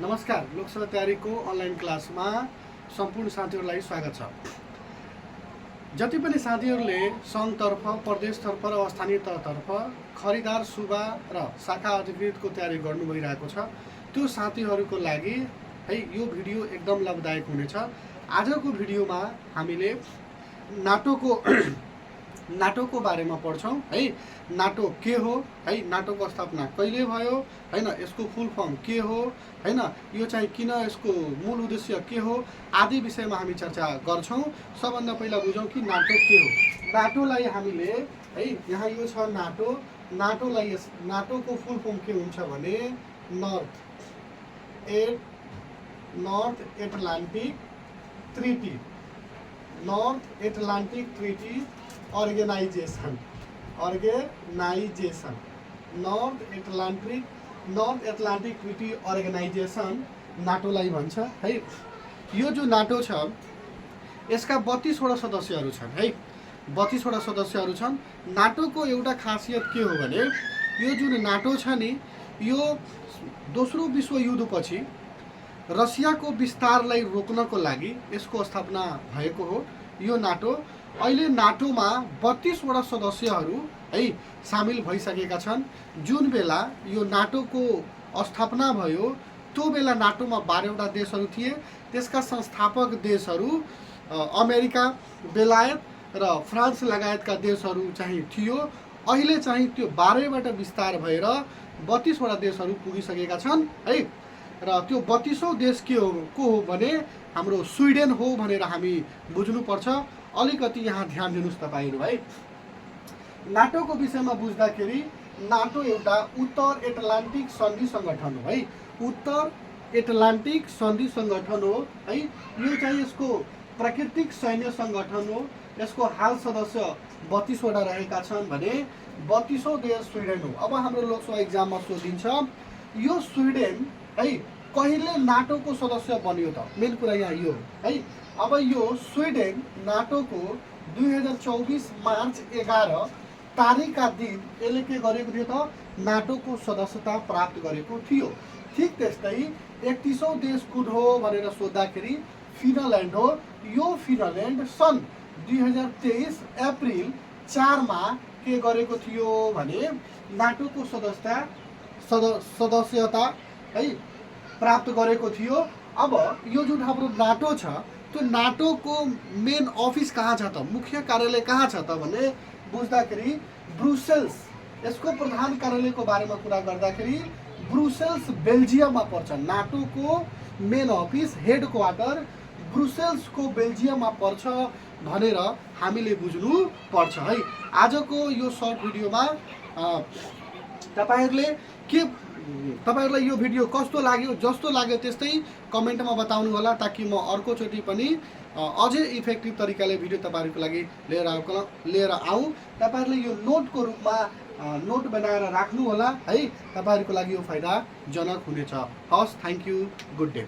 नमस्कार, लोकसभा तयारीको अनलाइन क्लासमा सम्पूर्ण साथीहरूलाई स्वागत छ। जति पनि साथीहरूले सङ्घतर्फ, प्रदेशतर्फ र स्थानीय तहतर्फ खरिदार सुबा र शाखा अधिकृतको तयारी गर्नु भइरहेको छ, त्यो साथीहरूको लागि है यो भिडियो एकदम लाभदायक हुनेछ। आजको भिडियोमा हामीले नाटोको बारेमा पढ्छौँ है। नाटो के हो है, नाटोको स्थापना कहिले भयो हैन, यसको फुल फर्म के हो हैन, यो चाहिँ किन, यसको मूल उद्देश्य के हो आदि विषयमा हामी चर्चा गर्छौँ। सबभन्दा पहिला बुझौँ कि नाटो के हो। नाटोलाई हामीले है, यहाँ यो छ नाटो, नाटोको फुल फर्म के हुन्छ भने North Atlantic Treaty Organization North Atlantic Treaty Organization नाटोलाई भन्छ है। यो जो नाटो छ यसका 32 वटा सदस्यहरू छन् है, 32 वटा सदस्यहरू छन्। नाटोको एउटा खासियत के हो भने यो जुन नाटो छ नि, यो दोस्रो विश्वयुद्धपछि रसियाको विस्तारलाई रोक्नको लागि यसको स्थापना भएको हो यो नाटो। अहिले नाटोमा 32 वटा सदस्यहरू है सामेल भइसकेका छन्। जुन बेला यो नाटोको स्थापना भयो त्यो बेला नाटोमा 12 वटा देशहरू थिए। त्यसका संस्थापक देशहरू अमेरिका, बेलायत र फ्रान्स लगायतका देशहरू चाहिँ थियो। अहिले चाहिँ त्यो 12बाट विस्तार भएर 32 वटा देशहरू पुगिसकेका छन् है। र त्यो 32औं देश को हो भने हाम्रो स्विडेन हो भनेर हामी बुझ्नुपर्छ। अलिकति यहाँ ध्यान दिनुस् तपाईहरु है। नाटोको विषयमा बुझ्दाखेरि नाटो एउटा उत्तर एटलान्टिक सन्धि संगठन हो है, उत्तर एटलान्टिक सन्धि संगठन हो है। यो चाहिँ यसको प्राकृतिक सैन्य संगठन हो। यसको हाल सदस्य 32 वटा रहेका छन् भने 32औं देश स्विडेन हो। अब हाम्रो लोकसभा एक्जाममा सोधिन्छ यो स्विडेन है कहिले नाटोको सदस्य बन्यो त, मेन कुरा यहाँ यो है। अब यो स्विडेन नाटोको 2024 मार्च 11 तारिकका दिन यसले के गरेको थियो त, नाटोको सदस्यता प्राप्त गरेको थियो। ठिक त्यस्तै 31औं देश कुन हो भनेर सोद्धाखेरि फिनल्यान्ड हो। यो फिनल्यान्ड सन् 2023 अप्रिल 4 मा के गरेको थियो भने नाटोको सदस्यता है प्राप्त गरेको थियो। अब यो जुन हाम्रो नाटो छ त्यो नाटोको मेन अफिस कहाँ छ त, मुख्य कार्यालय कहाँ छ त भने बुझ्दाखेरि ब्रुसेल्स, यसको प्रधान कार्यालयको बारेमा कुरा गर्दाखेरि ब्रुसेल्स बेल्जियममा पर्छ। नाटोको मेन अफिस हेड क्वार्टर ब्रुसेल्सको बेल्जियममा पर्छ भनेर हामीले बुझ्नु पर्छ है। आजको यो सर्ट भिडियोमा तपाईहरुलाई यो भिडियो कस्तो लाग्यो, जस्तो लाग्यो त्यस्तै कमेन्टमा बताउनु होला, ताकि म अर्कोचोटि पनि अझै इफेक्टिभ तरिकाले भिडियो तपाईहरुको लागि लिएर आऊँ। तपाईहरुले यो नोटको रूपमा नोट बनाएर राख्नु होला है, तपाईहरुको लागि यो फाइदाजनक हुनेछ। हस्, थ्यांक यू, गुड डे।